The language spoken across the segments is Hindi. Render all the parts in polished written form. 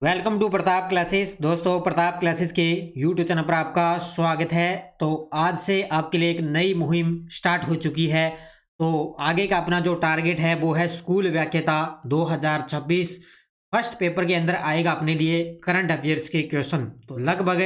Welcome to Pratap classes. दोस्तों, प्रताप क्लासेस के यूट्यूब चैनल पर आपका स्वागत है। तो आज से आपके लिए एक नई मुहिम स्टार्ट हो चुकी है। तो आगे का अपना जो टारगेट है वो है स्कूल व्याख्याता 2026। फर्स्ट पेपर के अंदर आएगा अपने लिए करंट अफेयर्स के क्वेश्चन। तो लगभग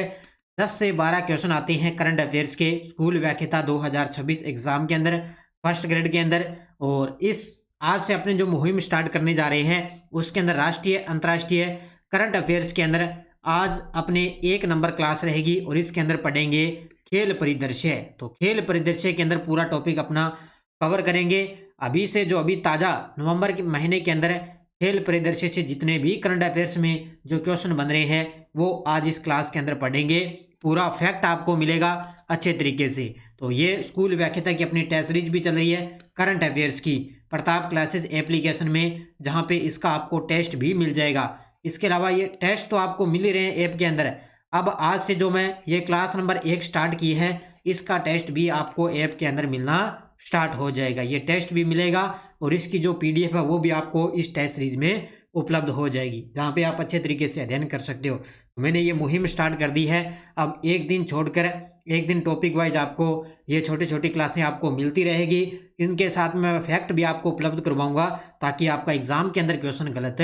10 से 12 क्वेश्चन आते हैं करंट अफेयर्स के स्कूल व्याख्याता 2026 एग्जाम के अंदर, फर्स्ट ग्रेड के अंदर। और इस आज से अपने जो मुहिम स्टार्ट करने जा रहे हैं उसके अंदर राष्ट्रीय अंतर्राष्ट्रीय करंट अफेयर्स के अंदर आज अपने 1 नंबर क्लास रहेगी और इसके अंदर पढ़ेंगे खेल परिदृश्य। तो खेल परिदृश्य के अंदर पूरा टॉपिक अपना कवर करेंगे। अभी ताज़ा नवंबर के महीने के अंदर खेल परिदृश्य से जितने भी करंट अफेयर्स में जो क्वेश्चन बन रहे हैं वो आज इस क्लास के अंदर पढ़ेंगे। पूरा फैक्ट आपको मिलेगा अच्छे तरीके से। तो ये स्कूल व्याख्याता की अपनी टेस्ट सीरीज भी चल रही है करंट अफेयर्स की प्रताप क्लासेस एप्लीकेशन में, जहाँ पे इसका आपको टेस्ट भी मिल जाएगा। इसके अलावा ये टेस्ट तो आपको मिल ही रहे हैं ऐप के अंदर। अब आज से जो मैं ये क्लास नंबर 1 स्टार्ट की है इसका टेस्ट भी आपको ऐप के अंदर मिलना स्टार्ट हो जाएगा। ये टेस्ट भी मिलेगा और इसकी जो PDF है वो भी आपको इस टेस्ट सीरीज में उपलब्ध हो जाएगी, जहाँ पे आप अच्छे तरीके से अध्ययन कर सकते हो। मैंने ये मुहिम स्टार्ट कर दी है। अब एक दिन छोड़कर एक दिन टॉपिक वाइज आपको ये छोटी छोटी क्लासें आपको मिलती रहेगी। इनके साथ में मैं फैक्ट भी आपको उपलब्ध करवाऊंगा ताकि आपका एग्जाम के अंदर क्वेश्चन गलत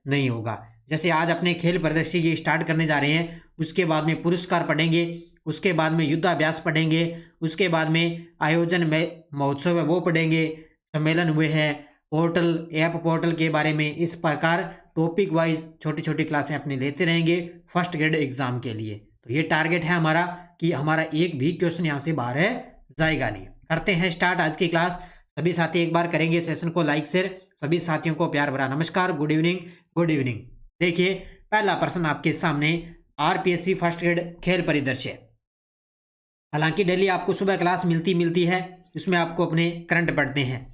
नहीं होगा। जैसे आज अपने खेल प्रदर्शन ये स्टार्ट करने जा रहे हैं, उसके बाद में पुरस्कार पढ़ेंगे, उसके बाद में युद्धाभ्यास पढ़ेंगे, उसके बाद में आयोजन में महोत्सव है वो पढ़ेंगे, सम्मेलन हुए हैं, पोर्टल ऐप पोर्टल के बारे में। इस प्रकार टॉपिक वाइज छोटी छोटी क्लासें अपने लेते रहेंगे फर्स्ट ग्रेड एग्जाम के लिए। तो ये टारगेट है हमारा कि हमारा एक भी क्वेश्चन यहाँ से बाहर जाएगा नहीं। करते हैं स्टार्ट आज की क्लास। सभी साथी एक बार करेंगे सेशन को लाइक शेयर। सभी साथियों को प्यार भरा नमस्कार, गुड इवनिंग गुड इवनिंग। देखिए पहला प्रश्न आपके सामने, RPSC फर्स्ट ग्रेड खेल परिदृश्य। हालांकि डेली आपको सुबह क्लास मिलती है, इसमें आपको अपने करंट पढ़ते हैं।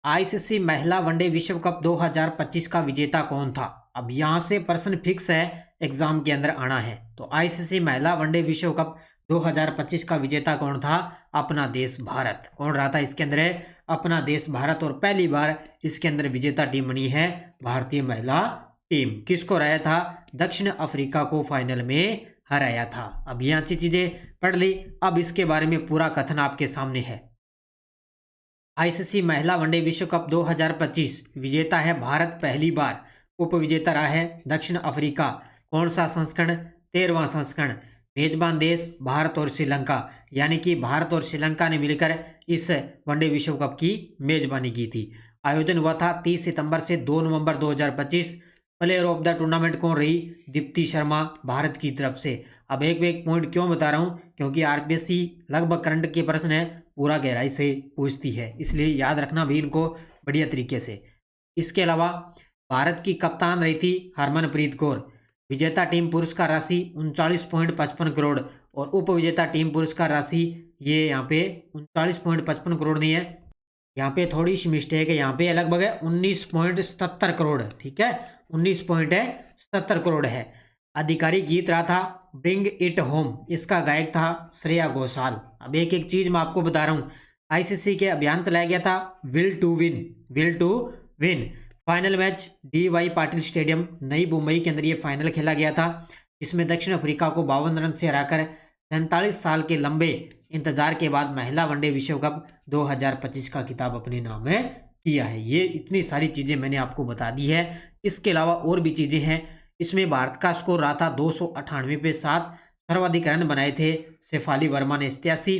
ICC महिला वनडे विश्व कप 2025 का विजेता कौन था? अब यहाँ से प्रश्न फिक्स है, एग्जाम के अंदर आना है। तो ICC महिला वनडे विश्व कप 2025 का विजेता कौन था? अपना देश भारत। कौन रहा था इसके अंदर? अपना देश भारत। और पहली बार इसके अंदर विजेता टीम बनी है भारतीय महिला टीम। किसको हराया था? दक्षिण अफ्रीका को फाइनल में हराया था। अब ये अच्छी चीजें पढ़ ली। अब इसके बारे में पूरा कथन आपके सामने है। ICC महिला वनडे विश्व कप 2025 विजेता है भारत पहली बार। उप विजेता रहा है दक्षिण अफ्रीका। कौन सा संस्करण? 13वां संस्करण। मेजबान देश भारत और श्रीलंका, यानी कि भारत और श्रीलंका ने मिलकर इस वनडे विश्व कप की मेजबानी की थी। आयोजन हुआ था 30 सितंबर से 2 नवंबर 2025। प्लेयर ऑफ द टूर्नामेंट कौन रही? दीप्ति शर्मा भारत की तरफ से। अब एक पॉइंट क्यों बता रहा हूँ, क्योंकि RPSC लगभग करंट के प्रश्न है पूरा गहराई से पूछती है, इसलिए याद रखना भी इनको बढ़िया तरीके से। इसके अलावा भारत की कप्तान रही थी हरमनप्रीत कौर। विजेता टीम पुरस्कार राशि 39.55 करोड़ और उप विजेता टीम पुरस्कार राशि ये यहाँ पे 39.55 करोड़ नहीं है, यहाँ पे थोड़ी सी मिस्टेक है, यहाँ पे लगभग है 19.77 करोड़। ठीक है, 19.77 करोड़ है। आधिकारिक गीत रहा था ब्रिंग इट होम, इसका गायक था श्रेया घोषाल। अब एक चीज मैं आपको बता रहा हूँ, ICC के अभियान चलाया गया था will to win. Final match DY Patil stadium नई मुंबई के अंदर ये फाइनल खेला गया था, जिसमें दक्षिण अफ्रीका को 52 रन से हराकर 47 साल के लंबे इंतजार के बाद महिला वनडे विश्व कप 2025 का खिताब अपने नाम में किया है। ये इतनी सारी चीजें मैंने आपको बता दी है। इसके अलावा और भी चीजें हैं। इसमें भारत का स्कोर रहा था 298 पे 7। सर्वाधिक रन बनाए थे शेफाली वर्मा ने 87।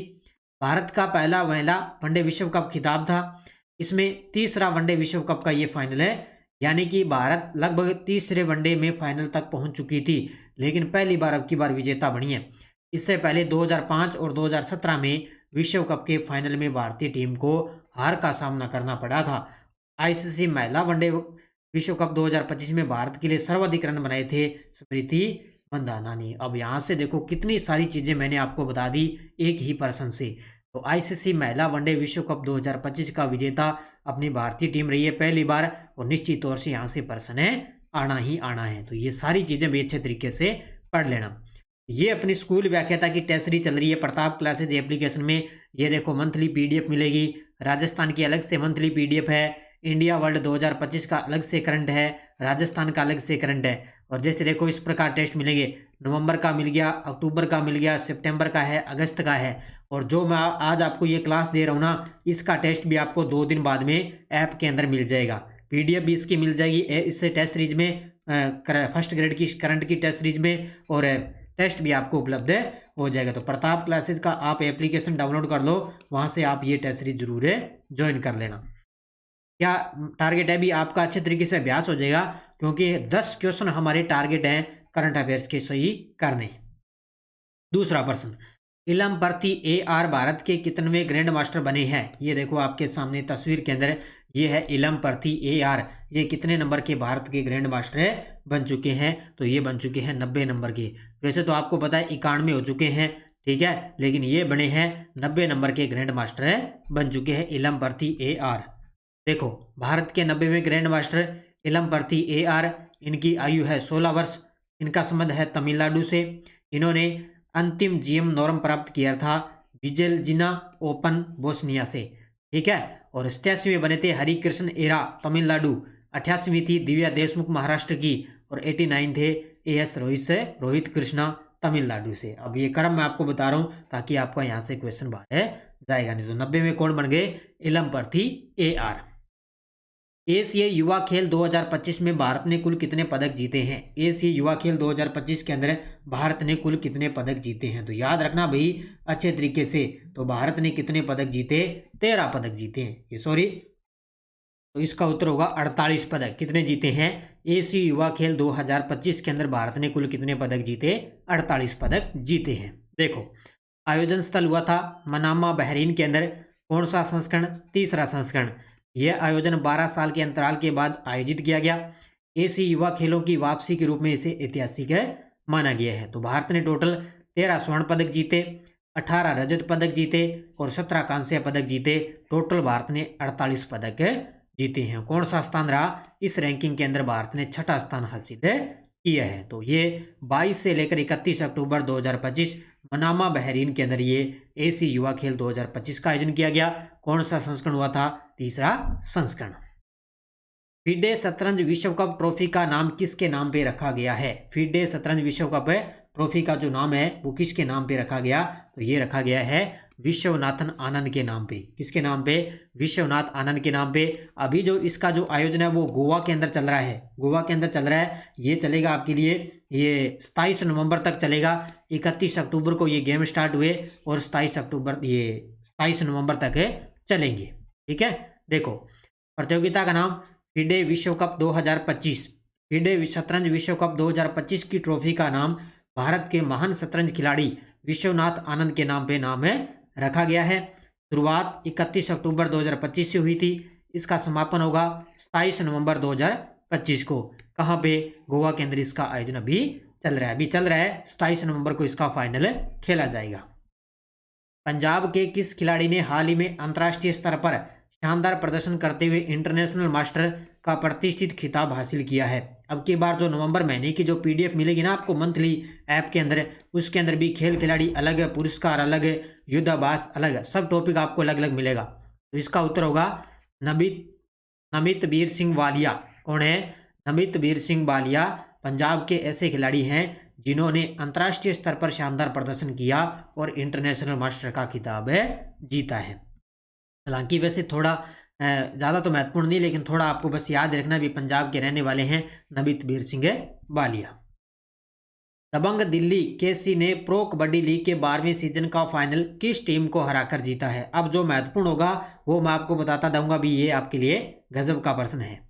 भारत का पहला महिला वनडे विश्व कप खिताब था। इसमें तीसरा वनडे विश्व कप का ये फाइनल है, यानी कि भारत लगभग तीसरे वनडे में फाइनल तक पहुंच चुकी थी, लेकिन पहली बार अब की बार विजेता बनी है। इससे पहले 2005 और 2017 में विश्व कप के फाइनल में भारतीय टीम को हार का सामना करना पड़ा था। ICC महिला वनडे विश्व कप 2025 में भारत के लिए सर्वाधिक रन बनाए थे स्मृति मंदाना ने। अब यहाँ से देखो कितनी सारी चीजें मैंने आपको बता दी एक ही पर्सन से। तो ICC महिला वनडे विश्व कप 2025 का विजेता अपनी भारतीय टीम रही है पहली बार, और निश्चित तौर से यहाँ से पर्सन है आना ही आना है। तो ये सारी चीजें भी अच्छे तरीके से पढ़ लेना। ये अपनी स्कूल व्याख्याता की टेस्ट सीरीज चल रही है प्रताप क्लासेज एप्लीकेशन में। ये देखो मंथली PDF मिलेगी। राजस्थान की अलग से मंथली PDF है, इंडिया वर्ल्ड 2025 का अलग से करंट है, राजस्थान का अलग से करंट है। और जैसे देखो इस प्रकार टेस्ट मिलेंगे, नवंबर का मिल गया, अक्टूबर का मिल गया, सितंबर का है, अगस्त का है। और जो मैं आज आपको ये क्लास दे रहा हूँ ना, इसका टेस्ट भी आपको 2 दिन बाद में ऐप के अंदर मिल जाएगा। PDF भी इसकी मिल जाएगी इससे टेस्ट सीरीज में, फर्स्ट ग्रेड की करंट की टेस्ट सीरीज में, और टेस्ट भी आपको उपलब्ध हो जाएगा। तो प्रताप क्लासेस का आप एप्लीकेशन डाउनलोड कर लो, वहाँ से आप ये टेस्ट सीरीज जरूर ज्वाइन कर लेना। क्या टारगेट है भी आपका अच्छे तरीके से अभ्यास हो जाएगा, क्योंकि 10 क्वेश्चन हमारे टारगेट हैं करंट अफेयर्स के सही करने। दूसरा प्रश्न, इलम प्रति AR भारत के कितनवें ग्रैंड मास्टर बने हैं? ये देखो आपके सामने तस्वीर के अंदर ये है इलम प्रति AR, ये कितने नंबर के भारत के ग्रैंड मास्टर बन चुके हैं? तो ये बन चुके हैं 90 नंबर के। वैसे तो आपको पता है 91 हो चुके हैं, ठीक है, लेकिन ये बने हैं 90 नंबर के ग्रैंड मास्टर बन चुके हैं इलम प्रति AR। देखो भारत के 90वें ग्रैंड मास्टर इलम प्रति AR, इनकी आयु है 16 वर्ष, इनका संबंध है तमिलनाडु से। इन्होंने अंतिम GM नॉर्म प्राप्त किया था विजेलजिना ओपन बोस्निया से, ठीक है। और 87वें बने थे हरिकृष्ण एरा तमिलनाडु, 88वीं थी दिव्या देशमुख महाराष्ट्र की, और 89 थे AS रोहित से रोहित कृष्णा तमिलनाडु से। अब ये क्रम मैं आपको बता रहा हूँ ताकि आपका यहाँ से क्वेश्चन बाहर जाएगा नहीं। तो 90 में कौन बन गए? इलम प्रति AR। एशियाई युवा खेल 2025 में भारत ने कुल कितने पदक जीते हैं? एशियाई युवा खेल 2025 के अंदर भारत ने कुल कितने पदक जीते हैं? तो याद रखना भाई अच्छे तरीके से। तो भारत ने कितने पदक जीते? 13 पदक जीते हैं, ये सॉरी, तो इसका उत्तर होगा 48 पदक। कितने जीते हैं? एशियाई युवा खेल 2025 के अंदर भारत ने कुल कितने पदक जीते? 48 पदक जीते हैं। देखो आयोजन स्थल हुआ था मनामा बहरीन के अंदर, कौन सा संस्करण? तीसरा संस्करण। यह आयोजन 12 साल के अंतराल के बाद आयोजित किया गया। एशियाई युवा खेलों की वापसी के रूप में इसे ऐतिहासिक माना गया है। तो भारत ने टोटल 13 स्वर्ण पदक जीते, 18 रजत पदक जीते और 17 कांस्य पदक जीते। टोटल भारत ने 48 पदक जीते हैं। कौन सा स्थान रहा? इस रैंकिंग के अंदर भारत ने 6ठा स्थान हासिल किया है। तो ये 22 से लेकर 31 अक्टूबर 2025 मनामा बहरीन के अंदर ये एशियाई युवा खेल 2025 का आयोजन किया गया। कौन सा संस्करण हुआ था? तीसरा संस्करण। फीडे शतरंज विश्व कप ट्रॉफी का नाम किसके नाम पे रखा गया है? फीडे शतरंज विश्व कप ट्रॉफी का जो नाम है वो किसके नाम पे रखा गया? तो ये रखा गया है विश्वनाथन आनंद के नाम पे। किसके नाम पे? विश्वनाथ आनंद के नाम पे। अभी जो इसका जो आयोजन है वो गोवा के अंदर चल रहा है, गोवा के अंदर चल रहा है। ये चलेगा आपके लिए, ये 27 नवंबर तक चलेगा। 31 अक्टूबर को ये गेम स्टार्ट हुए और 27 नवंबर तक चलेंगे, ठीक है। देखो प्रतियोगिता का नाम फीडे विश्व कप 2025। फीडे शतरंज विश्व कप 2025 की ट्रॉफी का नाम भारत के महान शतरंज खिलाड़ी विश्वनाथ आनंद के नाम पे नाम रखा गया है। शुरुआत 31 अक्टूबर 2025 से हुई थी। इसका समापन होगा 27 नवंबर 2025 को। कहाँ पे? गोवा के अंदर इसका आयोजन अभी चल रहा है, 27 नवंबर को इसका फाइनल खेला जाएगा। पंजाब के किस खिलाड़ी ने हाल ही में अंतर्राष्ट्रीय स्तर पर शानदार प्रदर्शन करते हुए इंटरनेशनल मास्टर का प्रतिष्ठित खिताब हासिल किया है? अब की बार जो नवंबर महीने की जो PDF मिलेगी ना आपको मंथली ऐप के अंदर, उसके अंदर भी खेल खिलाड़ी अलग है, पुरस्कार अलग है, युद्धाभ्यास अलग है, सब टॉपिक आपको अलग अलग मिलेगा। तो इसका उत्तर होगा नमितवीर सिंह वालिया। कौन है? नमितवीर सिंह वालिया पंजाब के ऐसे खिलाड़ी हैं जिन्होंने अंतर्राष्ट्रीय स्तर पर शानदार प्रदर्शन किया और इंटरनेशनल मास्टर का खिताब जीता है। हालांकि वैसे थोड़ा ज़्यादा तो महत्वपूर्ण नहीं, लेकिन थोड़ा आपको बस याद रखना भी पंजाब के रहने वाले हैं नमितवीर सिंह वालिया। दबंग दिल्ली KC ने प्रो कबड्डी लीग के 12वें सीजन का फाइनल किस टीम को हराकर जीता है? अब जो महत्वपूर्ण होगा वो मैं आपको बताता दूंगा भी, ये आपके लिए गजब का प्रश्न है।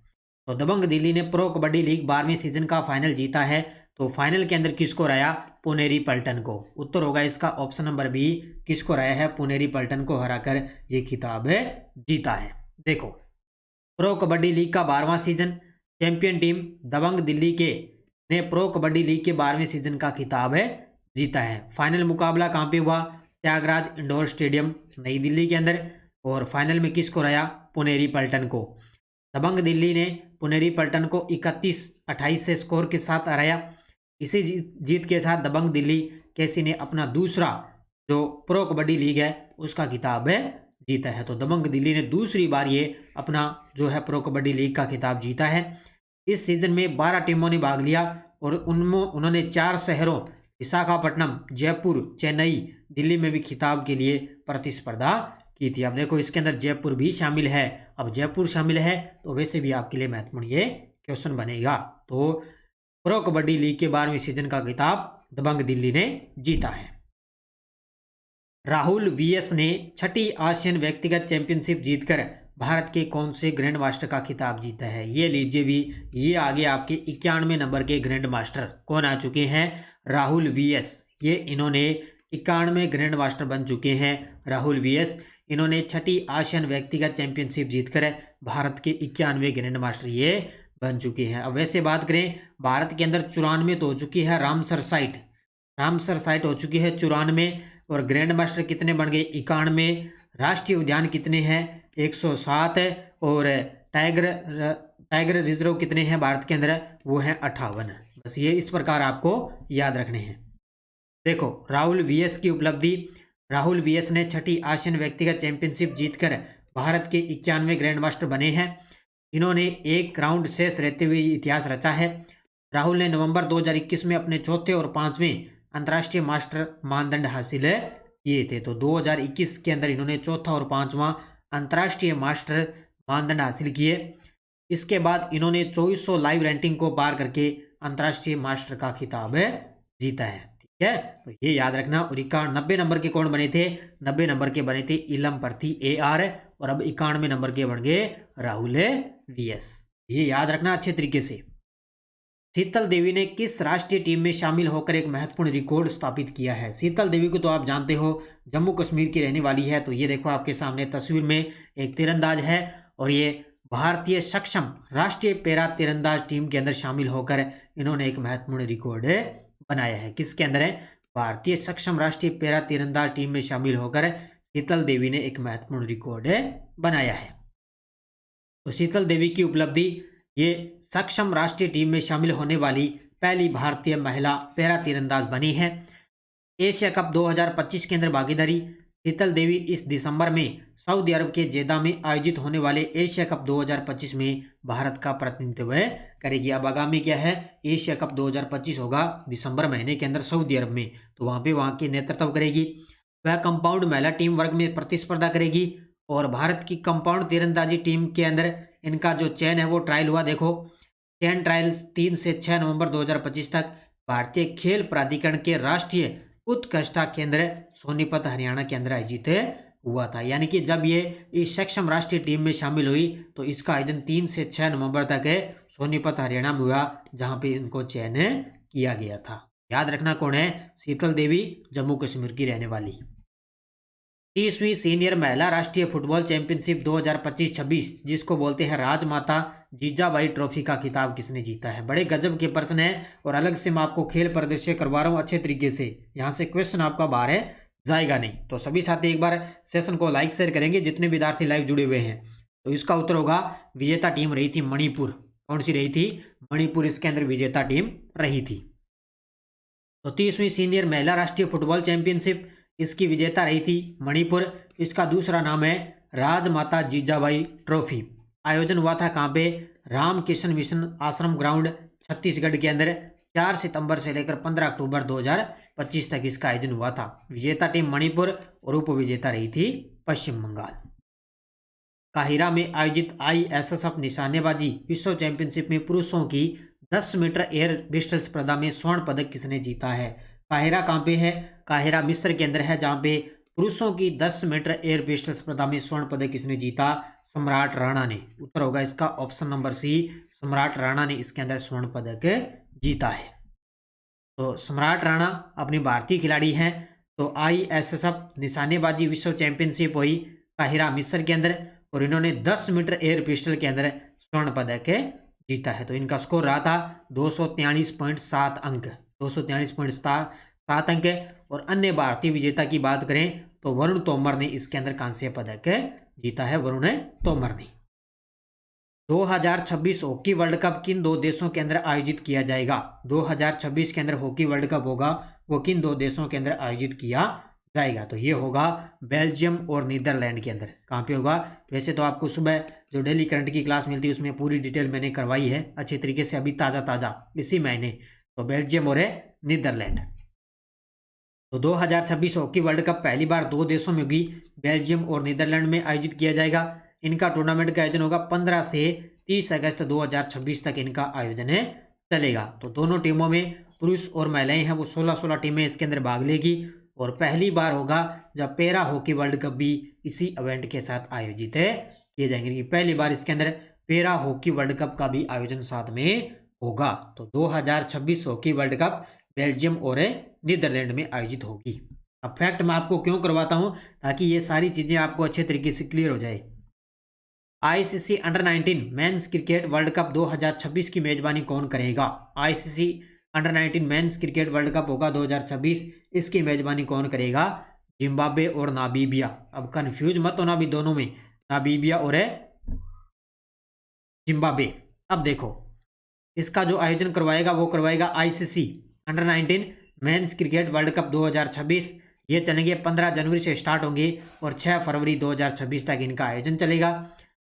तो दबंग दिल्ली ने प्रो कबड्डी लीग 12वें सीजन का फाइनल जीता है। तो फाइनल के अंदर किसको हराया? पुनेरी पल्टन को। उत्तर होगा इसका ऑप्शन नंबर B, किसको हराया है? पुनेरी पल्टन को हराकर ये खिताब जीता है। देखो प्रो कबड्डी लीग का 12वां सीजन, चैंपियन टीम दबंग दिल्ली के ने प्रो कबड्डी लीग के 12वें सीजन का खिताब जीता है। फाइनल मुकाबला कहाँ पे हुआ? त्यागराज इंडोर स्टेडियम नई दिल्ली के अंदर। और फाइनल में किसको हराया? पुनेरी पल्टन को। दबंग दिल्ली ने पुनेरी पल्टन को 31-28 से स्कोर के साथ हराया। इसी जीत के साथ दबंग दिल्ली KC ने अपना दूसरा जो प्रो कबड्डी लीग है उसका खिताब जीता है। तो दबंग दिल्ली ने दूसरी बार ये अपना जो है प्रो कबड्डी लीग का खिताब जीता है। इस सीजन में 12 टीमों ने भाग लिया और उनमें उन्होंने 4 शहरों विशाखापट्टनम, जयपुर, चेन्नई, दिल्ली में भी खिताब के लिए प्रतिस्पर्धा की थी। अब देखो इसके अंदर जयपुर भी शामिल है। अब जयपुर शामिल है तो वैसे भी आपके लिए महत्वपूर्ण ये क्वेश्चन बनेगा। तो प्रो कबड्डी लीग के 12वें सीजन का खिताब दबंग दिल्ली ने जीता है। राहुल वीएस ने छठी आसियान व्यक्तिगत चैंपियनशिप जीतकर भारत के कौन से ग्रैंड मास्टर का खिताब जीता है? ये लीजिए भी, ये आगे आपके 91 नंबर के ग्रैंड मास्टर कौन आ चुके हैं? राहुल वीएस। ये इन्होंने 91 ग्रैंड मास्टर बन चुके हैं। राहुल वीएस इन्होंने छठी आसियान व्यक्तिगत चैंपियनशिप जीतकर भारत के 91 ग्रैंड मास्टर ये बन चुके हैं। अब वैसे बात करें भारत के अंदर 94 तो हो चुकी है रामसर साइट हो चुकी है 94, और ग्रैंड मास्टर कितने बन गए? 91। राष्ट्रीय उद्यान कितने हैं? 107। और टाइगर रिजर्व कितने हैं भारत के अंदर? वो हैं 58। बस ये इस प्रकार आपको याद रखने हैं। देखो राहुल वीएस की उपलब्धि, राहुल वीएस ने छठी आसियान व्यक्तिगत चैंपियनशिप जीतकर भारत के 91 ग्रैंड मास्टर बने हैं। इन्होंने एक राउंड शेष रहते हुए इतिहास रचा है। राहुल ने नवंबर 2021 में अपने चौथे और 5वें अंतर्राष्ट्रीय मास्टर मानदंड हासिल किए थे। तो 2021 के अंदर इन्होंने चौथा और 5वां अंतर्राष्ट्रीय मास्टर मानदंड हासिल किए। इसके बाद इन्होंने 2400 लाइव रैंकिंग को पार करके अंतर्राष्ट्रीय मास्टर का खिताब जीता है। ठीक है, तो ये याद रखना। और 90 नंबर के कौन बने थे? 90 नंबर के बने थे इलम प्रति AR, और अब 91 नंबर के बन गए राहुल वीएस। ये याद रखना अच्छे तरीके से। शीतल देवी ने किस राष्ट्रीय टीम में शामिल होकर एक महत्वपूर्ण रिकॉर्ड स्थापित किया है? शीतल देवी को तो आप जानते हो, जम्मू कश्मीर की रहने वाली है। तो ये देखो आपके सामने तस्वीर में एक तीरंदाज है, और ये भारतीय सक्षम राष्ट्रीय पैरा तीरंदाज टीम के अंदर शामिल होकर इन्होंने एक महत्वपूर्ण रिकॉर्ड बनाया है। किसके अंदर है? भारतीय सक्षम राष्ट्रीय पैरा तीरंदाज टीम में शामिल होकर शीतल देवी ने एक महत्वपूर्ण रिकॉर्ड बनाया है। तो शीतल देवी की उपलब्धि, ये सक्षम राष्ट्रीय टीम में शामिल होने वाली पहली भारतीय महिला पैरा तीरंदाज बनी है। एशिया कप 2025 के अंदर भागीदारी, शीतल देवी इस दिसंबर में सऊदी अरब के जेदा में आयोजित होने वाले एशिया कप 2025 में भारत का प्रतिनिधित्व करेगी। अब आगामी क्या है? एशिया कप 2025 होगा दिसंबर महीने के अंदर सऊदी अरब में, तो वहाँ पे वहाँ की नेतृत्व करेगी। वह कंपाउंड महिला टीम वर्ग में प्रतिस्पर्धा करेगी, और भारत की कंपाउंड तीरंदाजी टीम के अंदर इनका जो चयन है वो ट्रायल हुआ। देखो चयन ट्रायल्स 3 से 6 नवंबर 2025 तक भारतीय खेल प्राधिकरण के राष्ट्रीय उत्कृष्टता केंद्र सोनीपत हरियाणा के अंदर आयोजित हुआ था। यानी कि जब ये इस सक्षम राष्ट्रीय टीम में शामिल हुई तो इसका आयोजन 3 से 6 नवंबर तक सोनीपत हरियाणा में हुआ, जहां पे इनको चयन किया गया था। याद रखना कौन है? शीतल देवी, जम्मू कश्मीर की रहने वाली। 30वीं सीनियर महिला राष्ट्रीय फुटबॉल चैंपियनशिप 2025-26 जिसको बोलते हैं राजमाता जीजाबाई ट्रॉफी का खिताब किसने जीता है? बड़े गजब के प्रश्न है, और अलग से मैं आपको खेल परिदृश्य करवा रहा हूँ अच्छे तरीके से। यहाँ से क्वेश्चन आपका बाहर जाएगा नहीं। तो सभी साथी एक बार सेशन को लाइक शेयर करेंगे जितने विद्यार्थी लाइव जुड़े हुए हैं। तो इसका उत्तर होगा विजेता टीम रही थी मणिपुर। कौन सी रही थी? मणिपुर इसके अंदर विजेता टीम रही थी। तो 30वीं सीनियर महिला राष्ट्रीय फुटबॉल चैंपियनशिप, इसकी विजेता रही थी मणिपुर। इसका दूसरा नाम है राजमाता जीजाबाई ट्रॉफी। आयोजन हुआ था कहाँ पे? रामकृष्ण मिशन आश्रम ग्राउंड छत्तीसगढ़ के अंदर 4 सितंबर से लेकर 15 अक्टूबर 2025 तक इसका आयोजन हुआ था। विजेता टीम मणिपुर और उपविजेता रही थी पश्चिम बंगाल। काहिरा में आयोजित ISSF निशानेबाजी विश्व चैंपियनशिप में पुरुषों की 10 मीटर एयर पिस्टल स्पर्धा में स्वर्ण पदक किसने जीता है? काहिरा कहाँ पे है? काहिरा मिस्र के अंदर है, जहाँ पे पुरुषों की 10 मीटर एयर पिस्टल स्पर्धा में स्वर्ण पदक किसने जीता? सम्राट राणा ने। उत्तर होगा इसका ऑप्शन नंबर C, सम्राट राणा ने इसके अंदर स्वर्ण पदक जीता है। तो सम्राट राणा अपनी भारतीय खिलाड़ी हैं। तो ISSF निशानेबाजी विश्व चैंपियनशिप हुई काहिरा मिस्र के अंदर, और इन्होंने 10 मीटर एयर पिस्टल के अंदर स्वर्ण पदक जीता है। तो इनका स्कोर रहा था 243.7 अंक, 243.7 अंक। और अन्य भारतीय विजेता की बात करें तो वरुण तोमर ने इसके अंदर कांस्य पदक जीता है। वरुण तोमर ने। 2026 हॉकी वर्ल्ड कप किन 2 देशों के अंदर आयोजित किया जाएगा? 2026 के अंदर हॉकी वर्ल्ड कप होगा, वो किन 2 देशों के अंदर आयोजित किया जाएगा। तो ये होगा बेल्जियम और नीदरलैंड के अंदर। कहाँ पे होगा? वैसे तो आपको सुबह जो डेली करंट की क्लास मिलती है उसमें पूरी डिटेल मैंने करवाई है अच्छे तरीके से, अभी ताज़ा ताज़ा इसी महीने। तो बेल्जियम और नीदरलैंड। तो 2026 हॉकी वर्ल्ड कप पहली बार दो देशों में होगी, बेल्जियम और नीदरलैंड में आयोजित किया जाएगा। इनका टूर्नामेंट का आयोजन होगा 15 से 30 अगस्त 2026 तक इनका आयोजन चलेगा। तो दोनों टीमों में पुरुष और महिलाएं हैं वो 16-16 टीमें इसके अंदर भाग लेगी। और पहली बार होगा जब पैरा हॉकी वर्ल्ड कप भी इसी इवेंट के साथ आयोजित किए जाएंगे, कि पहली बार इसके अंदर पैरा हॉकी वर्ल्ड कप का भी आयोजन साथ में होगा। तो 2026 हॉकी वर्ल्ड कप बेल्जियम और नीदरलैंड में आयोजित होगी। अब फैक्ट मैं आपको क्यों करवाता हूं, ताकि ये सारी चीजें आपको अच्छे तरीके से क्लियर हो जाए। ICC under 19 men's cricket world cup 2026 की मेजबानी कौन करेगा? ICC under 19 men's cricket world cup होगा 2026, इसकी मेजबानी कौन करेगा? जिम्बाब्वे और नामीबिया। अब कंफ्यूज मत होना भी दोनों में, नामीबिया और जिम्बाब्वे। अब देखो, इसका जो आयोजन करवाएगा वो करवाएगा ICC under 19 men's cricket world cup 2026। ये चलेंगे 15 जनवरी से स्टार्ट होंगे और 6 फरवरी 2026 तक इनका आयोजन चलेगा।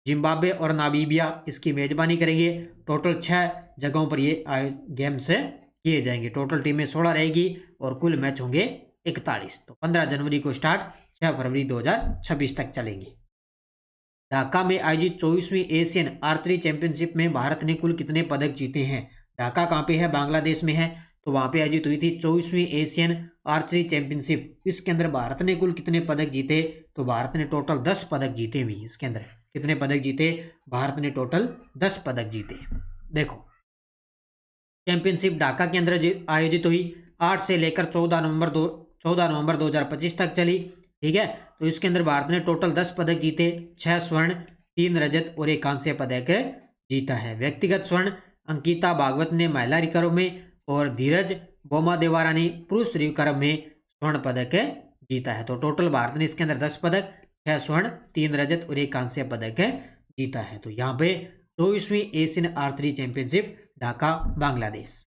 जिम्बाब्वे और नामीबिया इसकी मेजबानी करेंगे। टोटल 6 जगहों पर ये गेम्स किए जाएंगे। टोटल टीमें 16 रहेगी और कुल मैच होंगे 41। तो 15 जनवरी को स्टार्ट, 6 फरवरी 2026 तक चलेंगे। ढाका में आयोजित 24वीं एशियन आर्चरी चैंपियनशिप में भारत ने कुल कितने पदक जीते हैं? ढाका कहाँ पे है? बांग्लादेश में है। तो वहाँ पे आयोजित हुई थी 24वीं एशियन आर्चरी चैंपियनशिप। इसके अंदर भारत ने कुल कितने पदक जीते? तो भारत ने टोटल 10 पदक जीते हुए। इसके अंदर कितने पदक जीते? भारत ने टोटल 10 पदक जीते। देखो, चैंपियनशिप ढाका के अंदर आयोजित हुई 8 से लेकर 14 नवंबर 2025 तक चली। ठीक है, तो इसके अंदर भारत ने टोटल 10 पदक जीते, 6 स्वर्ण, 3 रजत और 1 कांस्य पदक जीता है। व्यक्तिगत स्वर्ण अंकिता भागवत ने महिला रिकर्व में और धीरज बोमादेवारा ने पुरुष रिकर्व में स्वर्ण पदक जीता है। तो टोटल भारत ने इसके अंदर 10 पदक, 6 स्वर्ण, 3 रजत और 1 कांस्य पदक जीता है। तो यहाँ पे 24वीं Asian archery championship Dhaka Bangladesh.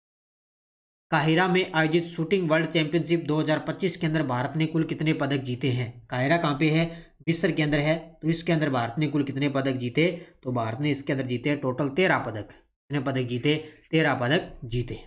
काहिरा में आयोजित शूटिंग वर्ल्ड चैंपियनशिप 2025 के अंदर भारत ने कुल कितने पदक जीते हैं? काहिरा कहाँ पे है? मिस्र के अंदर है। तो इसके अंदर भारत ने कुल कितने पदक जीते? तो भारत ने इसके अंदर जीते टोटल 13 पदक। कितने पदक जीते? 13 पदक जीते।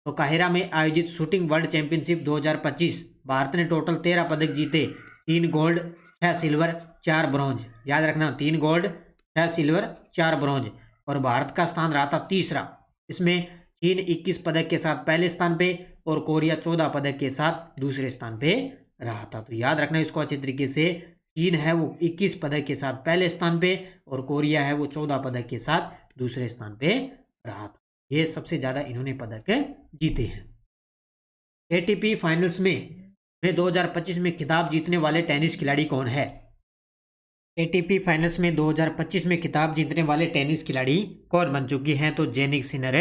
तो काहिरा में आयोजित शूटिंग वर्ल्ड चैंपियनशिप 2025 भारत ने टोटल 13 पदक जीते, 3 गोल्ड, 6 सिल्वर, 4 ब्रॉन्ज। याद रखना, 3 गोल्ड, 6 सिल्वर, 4 ब्रॉन्ज। और भारत का स्थान रहा था तीसरा। इसमें चीन 21 पदक के साथ पहले स्थान पे और कोरिया 14 पदक के साथ दूसरे स्थान पे रहा था। तो याद रखना इसको अच्छे तरीके से, चीन है वो 21 पदक के साथ पहले स्थान पे और कोरिया है वो 14 पदक के साथ दूसरे स्थान पे रहा था। ये सबसे ज़्यादा इन्होंने पदक जीते हैं। एटीपी फाइनल्स में 2025 में खिताब जीतने वाले टेनिस खिलाड़ी कौन है? एटीपी फाइनल्स में 2025 में खिताब जीतने वाले टेनिस खिलाड़ी कौन बन चुकी हैं? तो जेनिक सिनर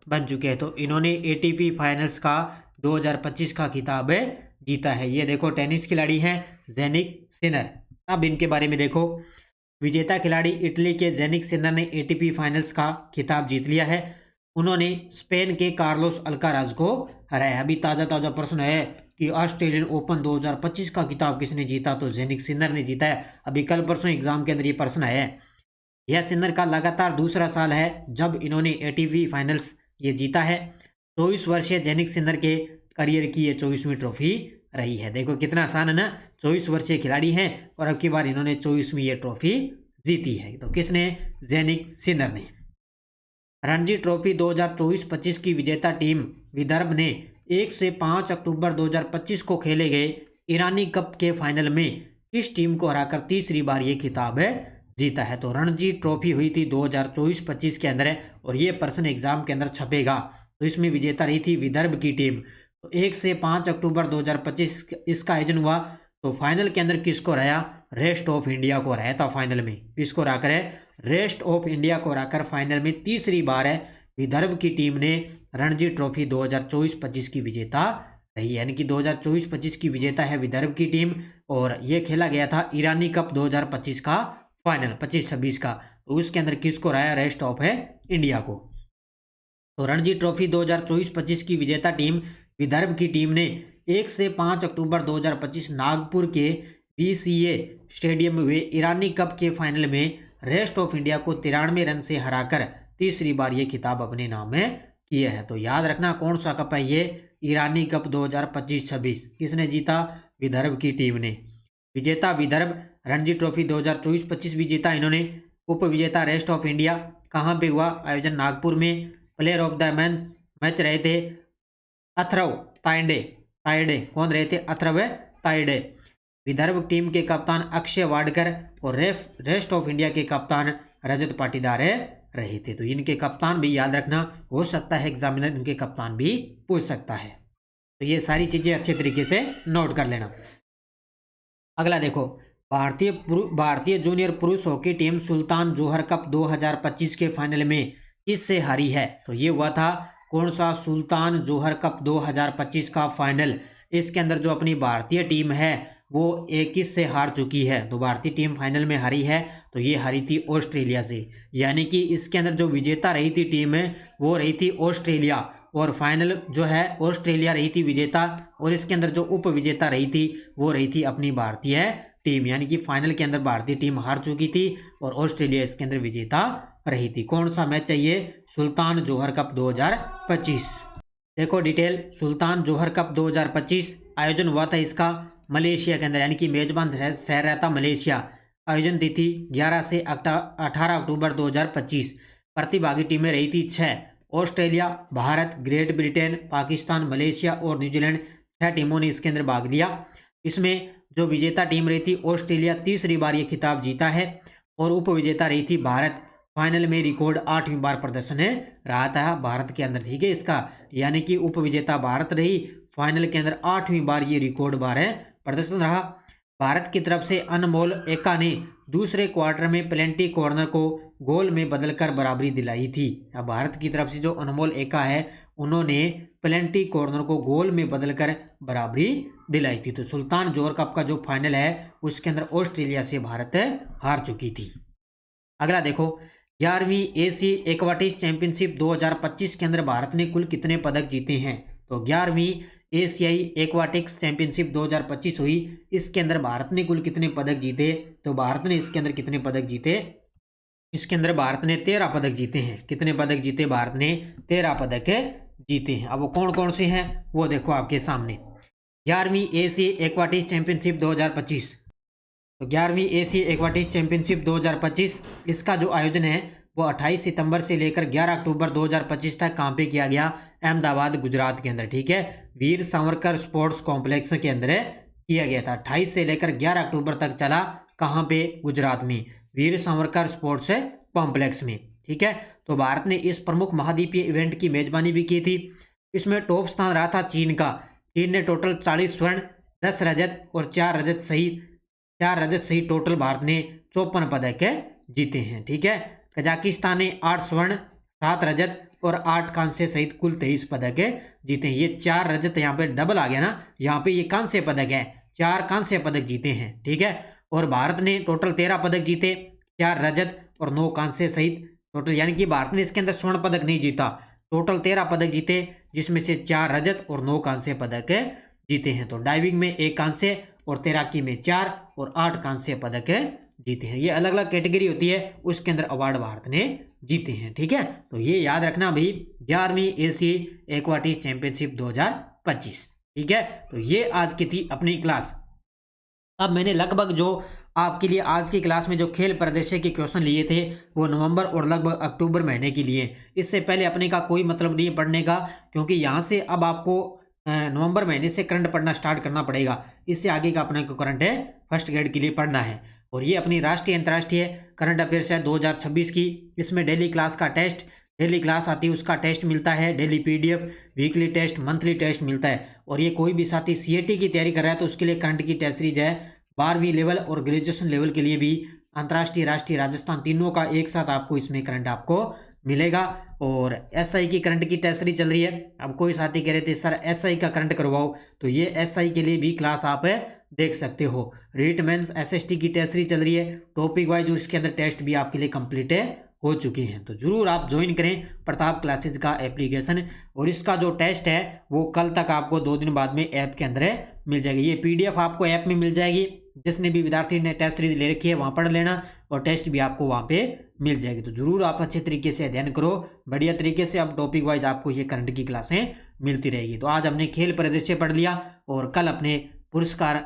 बन चुके हैं। तो इन्होंने एटीपी फाइनल्स का 2025 का खिताब जीता है। ये देखो टेनिस खिलाड़ी हैं जेनिक सिनर। अब इनके बारे में देखो, विजेता खिलाड़ी इटली के जेनिक सिनर ने एटीपी फाइनल्स का खिताब जीत लिया है। उन्होंने स्पेन के कार्लोस अल्काराज को हराया। अभी ताज़ा ताज़ा प्रश्न है कि ऑस्ट्रेलियन ओपन 2025 का खिताब किसने जीता? तो जेनिक सिनर ने जीता है। अभी कल परसों एग्जाम के अंदर ये प्रश्न है। यह सिनर का लगातार दूसरा साल है जब इन्होंने एटीपी फाइनल्स ये जीता है। 24 वर्षीय जेनिक सिनर के करियर की ये 24वीं ट्रॉफी रही है। देखो कितना आसान है ना, 24 वर्षीय खिलाड़ी हैं और अब की बार इन्होंने 24वीं ये ट्रॉफी जीती है। तो किसने? जेनिक सिनर ने। रणजी ट्रॉफी 2024-25 की विजेता टीम विदर्भ ने 1 से 5 अक्टूबर 2025 को खेले गए ईरानी कप के फाइनल में किस टीम को हराकर तीसरी बार ये खिताब जीता है? तो रणजी ट्रॉफी हुई थी 2024-25 के अंदर और ये प्रश्न एग्जाम के अंदर छपेगा। तो इसमें विजेता रही थी विदर्भ की टीम। तो 1 से 5 अक्टूबर 2025 इसका आयोजन हुआ। तो फाइनल के अंदर किसको हराया? रेस्ट ऑफ इंडिया को हराया था फाइनल में। किसको हराकर है? रेस्ट ऑफ इंडिया को हराकर फाइनल में तीसरी बार है विदर्भ की टीम ने रणजी ट्रॉफी 2024-25 की विजेता रही है। यानी कि 2024-25 की विजेता है विदर्भ की टीम और ये खेला गया था ईरानी कप 2025 का फाइनल 25-26 का। तो उसके अंदर किसको हराया? रेस्ट ऑफ है इंडिया को। तो रणजी ट्रॉफी 2024-25 की विजेता टीम विदर्भ की टीम ने 1 से 5 अक्टूबर 2025 नागपुर के BCA स्टेडियम में हुए ईरानी कप के फाइनल में रेस्ट ऑफ इंडिया को 93 रन से हराकर तीसरी बार ये खिताब अपने नाम में किया है। तो याद रखना कौन सा कप है ये, ईरानी कप 2025-26। किसने जीता? विदर्भ की टीम ने। विजेता विदर्भ रणजी ट्रॉफी 2024-25 भी जीता इन्होंने। उप विजेता रेस्ट ऑफ इंडिया कहाँ पे हुआ? आयोजन नागपुर में। प्लेयर ऑफ द मैच रहे थे अथर्व तायडे। कौन रहे थे? अथर्व तायडे। विदर्भ टीम के कप्तान अक्षय वाडकर और रेस्ट ऑफ इंडिया के कप्तान रजत पाटीदार रहे थे। तो इनके कप्तान भी याद रखना, हो सकता है एग्जामिनर इनके कप्तान भी पूछ सकता है। तो ये सारी चीजें अच्छे तरीके से नोट कर लेना। अगला देखो, भारतीय जूनियर पुरुष हॉकी टीम सुल्तान जोहर कप 2025 के फाइनल में किससे हारी है? तो ये हुआ था कौन सा? सुल्तान जोहर कप 2025 का फाइनल। इसके अंदर जो अपनी भारतीय टीम है वो 21 से हार चुकी है। तो भारतीय टीम फाइनल में हारी है, तो ये हारी थी ऑस्ट्रेलिया से। यानी कि इसके अंदर जो विजेता रही थी टीम है वो रही थी ऑस्ट्रेलिया, और फाइनल जो है ऑस्ट्रेलिया रही थी विजेता, और इसके अंदर जो उप विजेता रही थी वो रही थी अपनी भारतीय टीम। यानी कि फाइनल के अंदर भारतीय टीम हार चुकी थी और ऑस्ट्रेलिया इसके अंदर विजेता रही थी। कौन सा मैच है ये? सुल्तान जोहर कप 2025। देखो डिटेल, सुल्तान जोहर कप 2025 आयोजन हुआ था इसका मलेशिया के अंदर, यानी कि मेजबान शहर रहता मलेशिया। आयोजन तिथि 11 से 18 अक्टूबर 2025। प्रतिभागी टीमें रही थी 6। Australia, Bharat, great Britain, Pakistan, Malaysia और न्यूजीलैंड, 6 टीमों ने इसके अंदर भाग लिया। इसमें जो विजेता टीम रही थी ऑस्ट्रेलिया, तीसरी बार ये खिताब जीता है, और उप विजेता रही थी भारत। फाइनल में रिकॉर्ड 8वीं बार प्रदर्शन रहा था भारत के अंदर, ठीक है इसका, यानी कि उप विजेता भारत रही, फाइनल के अंदर 8वीं बार ये रिकॉर्ड बार प्रदर्शन रहा। भारत की तरफ से अनमोल एका ने दूसरे क्वार्टर में प्लेंटी कॉर्नर को गोल में बदलकर बराबरी दिलाई थी। अब भारत की तरफ से जो अनमोल एका है उन्होंने प्लेंटी कॉर्नर को गोल में बदलकर बराबरी दिलाई थी। तो सुल्तान जोहर कप का जो फाइनल है उसके अंदर ऑस्ट्रेलिया से भारत हार चुकी थी। अगला देखो, 11वीं एशियाई एक्वाटिक्स चैंपियनशिप 2025 के अंदर भारत ने कुल कितने पदक जीते हैं? तो 11वीं एशियाई एक्वाटिक्स चैंपियनशिप 2025 हुई, इसके अंदर भारत ने कुल कितने पदक जीते? तो भारत ने इसके अंदर कितने पदक जीते? इसके अंदर भारत ने 13 पदक जीते हैं। कितने पदक जीते? भारत ने 13 पदक जीते हैं। अब वो कौन कौन से हैं वो देखो आपके सामने। 11वीं एशियाई एक्वाटिक्स चैंपियनशिप 2025, तो 11वीं एशियाई एक्वाटिक्स चैंपियनशिप 2025 इसका जो आयोजन है वो 28 सितंबर से लेकर 11 अक्टूबर 2025 तक कहाँ पे किया गया? अहमदाबाद, गुजरात के अंदर, ठीक है, वीर सावरकर स्पोर्ट्स कॉम्प्लेक्स के अंदर किया गया था। 28 से लेकर 11 अक्टूबर तक चला, कहाँ पे? गुजरात में, वीर सावरकर स्पोर्ट्स कॉम्प्लेक्स में, ठीक है। तो भारत ने इस प्रमुख महाद्वीपीय इवेंट की मेजबानी भी की थी। इसमें टॉप स्थान रहा था चीन का। चीन ने टोटल 40 स्वर्ण, 10 रजत और 4 रजत सहित टोटल भारत ने 54 पदक जीते हैं, ठीक है। कजाकिस्तान ने 8 स्वर्ण, 7 रजत और 8 कांस्य सहित कुल 23 पदक जीते हैं। ये 4 रजत यहाँ पे डबल आ गया ना, यहाँ पे ये कांस्य पदक है, 4 कांस्य पदक जीते हैं, ठीक है। और भारत ने टोटल 13 पदक जीते, 4 रजत और 9 कांस्य सहित टोटल, यानी कि भारत ने इसके अंदर स्वर्ण पदक नहीं जीता, टोटल 13 पदक जीते, जिसमें से 4 रजत और 9 कांस्य पदक जीते हैं। तो डाइविंग में 1 कांस्य और तैराकी में 4 और 8 कांस्य पदक जीते हैं। ये अलग अलग कैटेगरी होती है, उसके अंदर अवार्ड भारत ने जीते हैं, ठीक है। तो ये याद रखना भाई, 11वीं एशियाई एक्वाटिक्स चैंपियनशिप 2025, ठीक है। तो ये आज की थी अपनी क्लास। अब मैंने लगभग जो आपके लिए आज की क्लास में जो खेल परिदृश्य के क्वेश्चन लिए थे वो नवंबर और लगभग अक्टूबर महीने के लिए, इससे पहले अपने का कोई मतलब नहीं पढ़ने का, क्योंकि यहाँ से अब आपको नवंबर महीने से करंट पढ़ना स्टार्ट करना पड़ेगा। इससे आगे का अपने को करंट है फर्स्ट ग्रेड के लिए पढ़ना है। और ये अपनी राष्ट्रीय अंतर्राष्ट्रीय करंट अफेयर्स है 2026 की। इसमें डेली क्लास का टेस्ट, डेली क्लास आती है उसका टेस्ट मिलता है, daily PDF, weekly test, monthly test मिलता है। और ये कोई भी साथी सीएटी की तैयारी कर रहा है तो उसके लिए करंट की टेस्ट सीरीज है 12वीं लेवल और ग्रेजुएशन लेवल के लिए भी, अंतर्राष्ट्रीय, राष्ट्रीय, राजस्थान तीनों का एक साथ आपको इसमें करंट आपको मिलेगा। और एसआई की करंट की टेस्ट सीरीज चल रही है। अब कोई साथी कह रहे थे सर एसआई का करंट करवाओ, तो ये एसआई के लिए भी क्लास आप देख सकते हो। रीट मेंस एसएसटी की टेस्ट सीरीज चल रही है टॉपिक वाइज, उसके अंदर टेस्ट भी आपके लिए कंप्लीट हो चुके हैं। तो ज़रूर आप ज्वाइन करें प्रताप क्लासेस का एप्लीकेशन, और इसका जो टेस्ट है वो कल तक आपको 2 दिन बाद में ऐप के अंदर मिल जाएगी। ये PDF आपको ऐप में मिल जाएगी। जिसने भी विद्यार्थी ने टेस्ट सीरीज ले रखी है वहाँ पढ़ लेना, और टेस्ट भी आपको वहाँ पे मिल जाएगी। तो ज़रूर आप अच्छे तरीके से अध्ययन करो, बढ़िया तरीके से। अब टॉपिक वाइज आपको ये करंट की क्लासें मिलती रहेगी। तो आज हमने खेल परिदृश्य पढ़ लिया और कल अपने पुरस्कार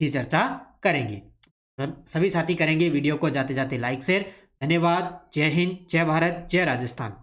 की चर्चा करेंगे। सभी साथी करेंगे वीडियो को जाते जाते लाइक शेयर। धन्यवाद। जय हिंद, जय भारत, जय राजस्थान।